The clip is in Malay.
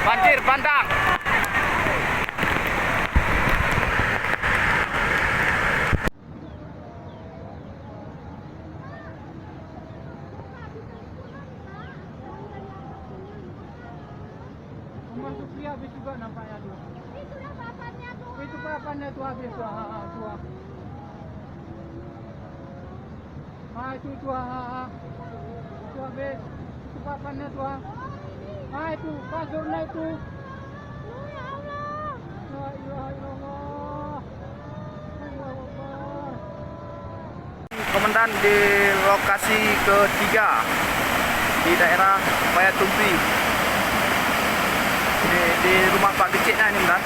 Banjir bandang. Rumah Supri habis juga nampaknya tu. Itu dah papannya tu. Itu papannya tu habis tu. Itu Itu habis. Itu papannya tu. Itu kasurnya itu. Ya Allah. La ilaha illallah. Allahu Akbar. Komandan di lokasi ketiga di daerah Payatumpi. Di rumah Pak Kecik ni, Komandan.